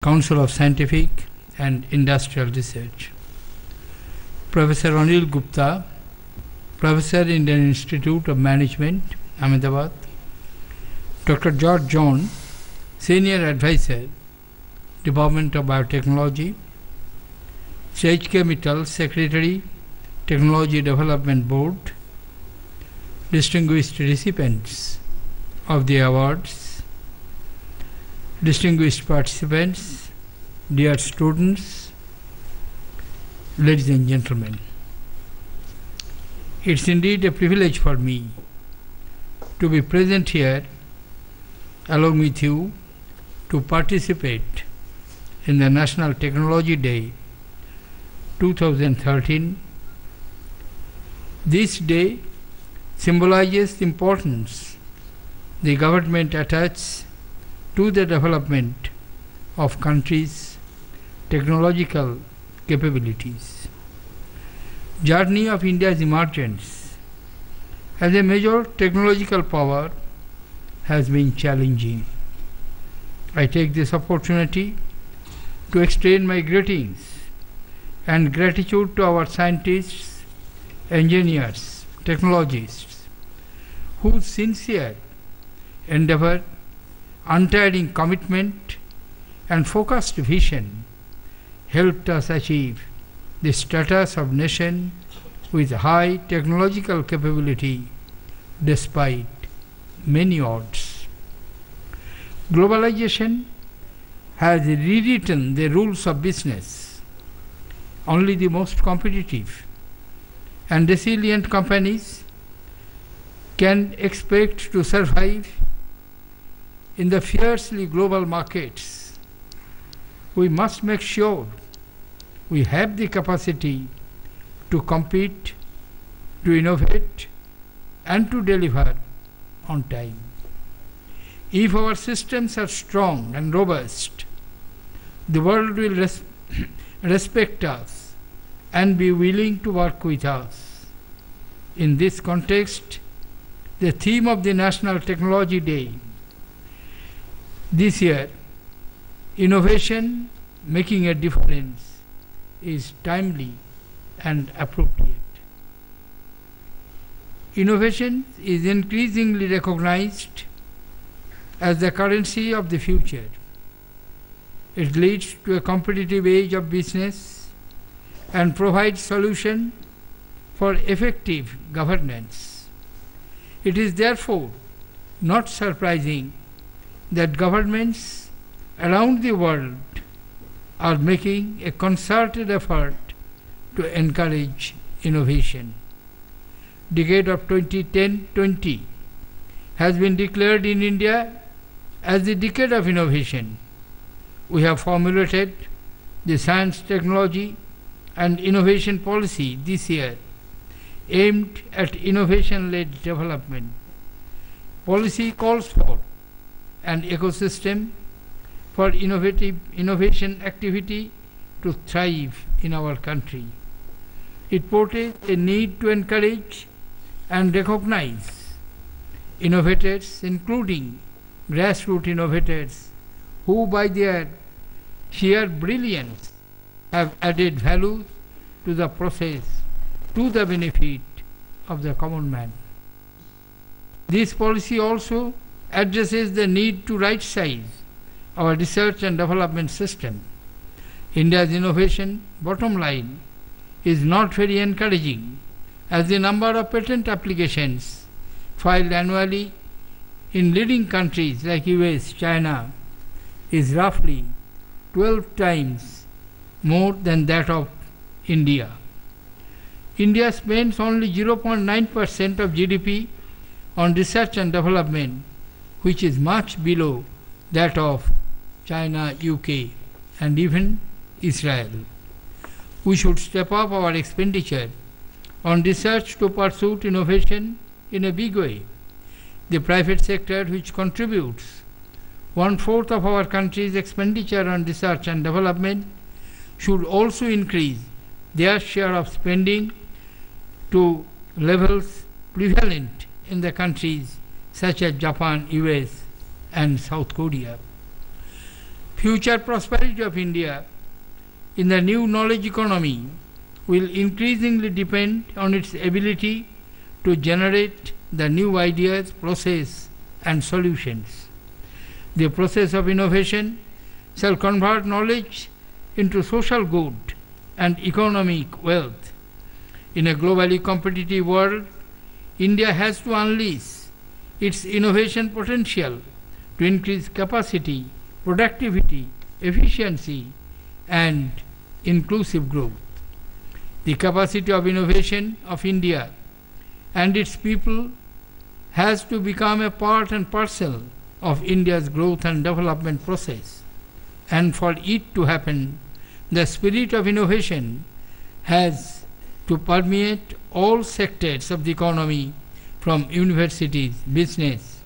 Council of Scientific and Industrial Research. Professor Anil Gupta, Professor, Indian Institute of Management, Ahmedabad. Dr. George John, Senior Advisor, Department of Biotechnology. H.K. Mittal, Secretary, Technology Development Board. Distinguished recipients of the awards, distinguished participants, dear students, ladies and gentlemen. It's indeed a privilege for me to be present here along with you to participate in the National Technology Day 2013. This day symbolizes the importance the government attaches to the development of countries' technological capabilities. Journey of India's emergence as a major technological power has been challenging. I take this opportunity to extend my greetings and gratitude to our scientists, engineers, technologists, whose sincere endeavor, untiring commitment, and focused vision helped us achieve the status of nation with high technological capability despite many odds. Globalization has rewritten the rules of business. Only the most competitive and resilient companies can expect to survive in the fiercely global markets. We must make sure we have the capacity to compete, to innovate, and to deliver on time. If our systems are strong and robust, the world will respect us and be willing to work with us. In this context, the theme of the National Technology Day this year, Innovation Making a Difference, is timely and appropriate. Innovation is increasingly recognized as the currency of the future. It leads to a competitive age of business and provides solutions for effective governance. It is therefore not surprising that governments around the world are making a concerted effort to encourage innovation. Decade of 2010-20 has been declared in India as the decade of innovation. We have formulated the science, technology and innovation policy this year aimed at innovation-led development. Policy calls for an ecosystem for innovation activity to thrive in our country. It portrays a need to encourage and recognize innovators, including grassroots innovators, who by their sheer brilliance have added value to the process to the benefit of the common man. This policy also addresses the need to right-size our research and development system. India's innovation bottom line is not very encouraging, as the number of patent applications filed annually in leading countries like US, China is roughly 12 times more than that of India. India spends only 0.9% of GDP on research and development, which is much below that of China, UK, and even Israel. We should step up our expenditure on research to pursue innovation in a big way. The private sector, which contributes 1/4 of our country's expenditure on research and development, should also increase their share of spending to levels prevalent in the countries such as Japan, US, and South Korea. Future prosperity of India in the new knowledge economy will increasingly depend on its ability to generate the new ideas, process and solutions. The process of innovation shall convert knowledge into social good and economic wealth. In a globally competitive world, India has to unleash its innovation potential to increase capacity, productivity, efficiency and inclusive growth. The capacity of innovation of India and its people has to become a part and parcel of India's growth and development process. And for it to happen, the spirit of innovation has to permeate all sectors of the economy, from universities, business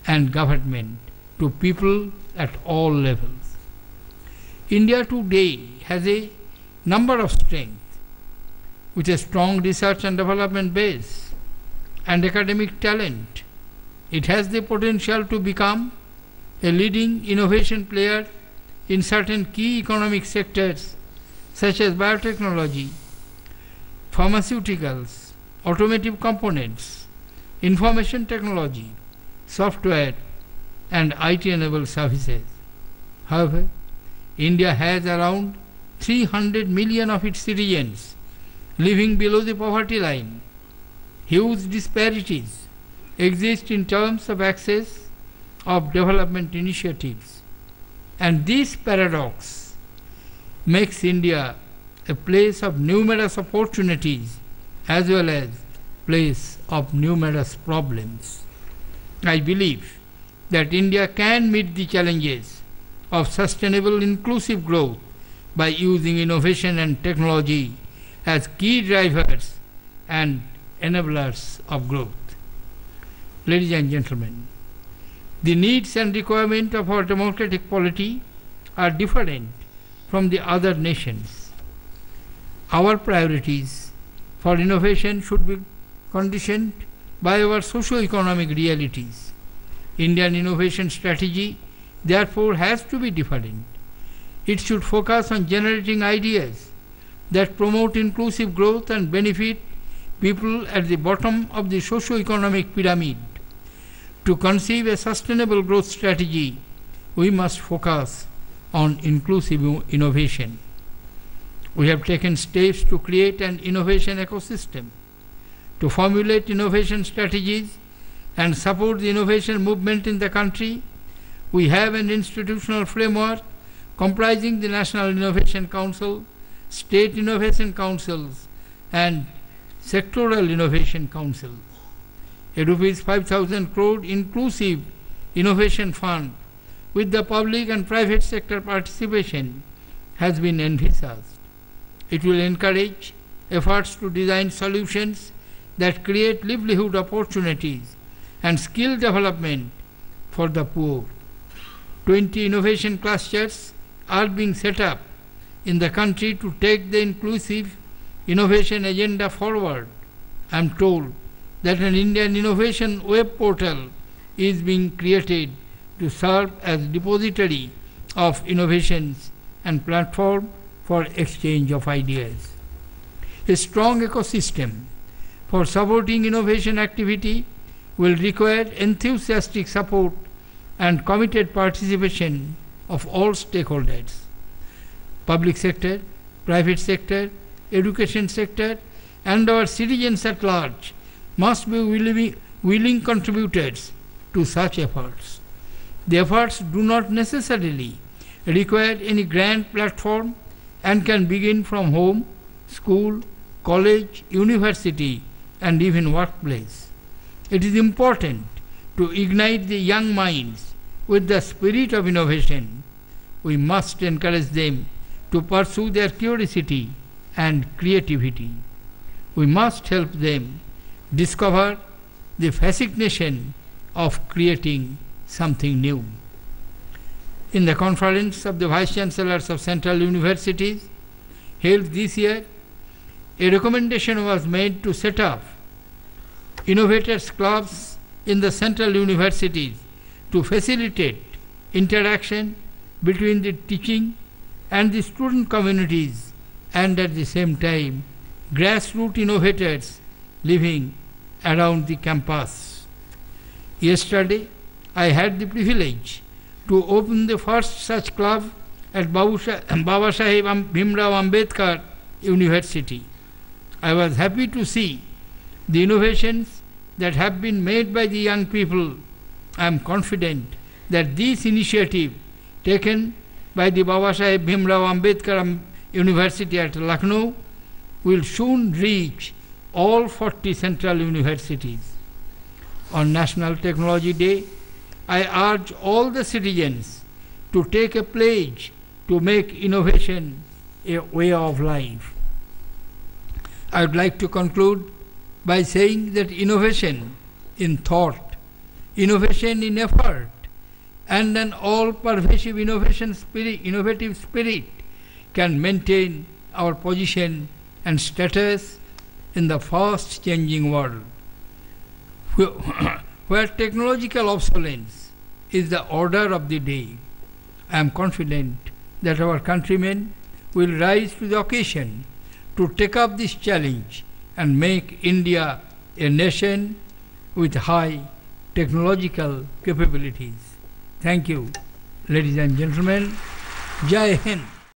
and government to people at all levels. India today has a number of strengths with a strong research and development base and academic talent. It has the potential to become a leading innovation player in certain key economic sectors such as biotechnology, pharmaceuticals, automotive components, information technology, software and IT-enabled services. However, India has around 300 million of its citizens living below the poverty line. Huge disparities exist in terms of access of development initiatives. And this paradox makes India a place of numerous opportunities as well as place of numerous problems. I believe that India can meet the challenges of sustainable inclusive growth by using innovation and technology as key drivers and enablers of growth. Ladies and gentlemen, the needs and requirements of our democratic polity are different from the other nations. Our priorities for innovation should be conditioned by our socio-economic realities. Indian innovation strategy therefore has to be different. It should focus on generating ideas that promote inclusive growth and benefit people at the bottom of the socio-economic pyramid. To conceive a sustainable growth strategy, we must focus on inclusive innovation. We have taken steps to create an innovation ecosystem, to formulate innovation strategies and support the innovation movement in the country. We have an institutional framework comprising the National Innovation Council, State Innovation Councils and Sectoral Innovation Council. A rupees 5,000 crore inclusive innovation fund with the public and private sector participation has been envisaged. It will encourage efforts to design solutions that create livelihood opportunities and skill development for the poor. 20 innovation clusters are being set up in the country to take the inclusive innovation agenda forward. I am told that an Indian innovation web portal is being created to serve as depository of innovations and platform for exchange of ideas. A strong ecosystem for supporting innovation activity will require enthusiastic support and committed participation of all stakeholders. Public sector, private sector, education sector and our citizens at large must be willing contributors to such efforts. The efforts do not necessarily require any grand platform and can begin from home, school, college, university and even workplace. It is important to ignite the young minds with the spirit of innovation. We must encourage them to pursue their curiosity and creativity. We must help them discover the fascination of creating something new. In the conference of the Vice Chancellors of Central Universities held this year, a recommendation was made to set up innovators clubs in the central universities to facilitate interaction between the teaching and the student communities, and at the same time grassroots innovators living around the campus. Yesterday, I had the privilege to open the first such club at Baba Saheb Bhimrao Ambedkar University. I was happy to see the innovations that have been made by the young people. I am confident that this initiative taken by the Baba Saheb Bhimrao Ambedkar University at Lucknow will soon reach all 40 central universities. On National Technology Day, I urge all the citizens to take a pledge to make innovation a way of life. I would like to conclude by saying that innovation in thought, innovation in effort, and an all-pervasive innovative spirit can maintain our position and status in the fast-changing world, where technological obsolescence is the order of the day. I am confident that our countrymen will rise to the occasion to take up this challenge and make India a nation with high technological capabilities. Thank you, ladies and gentlemen. Jai Hind.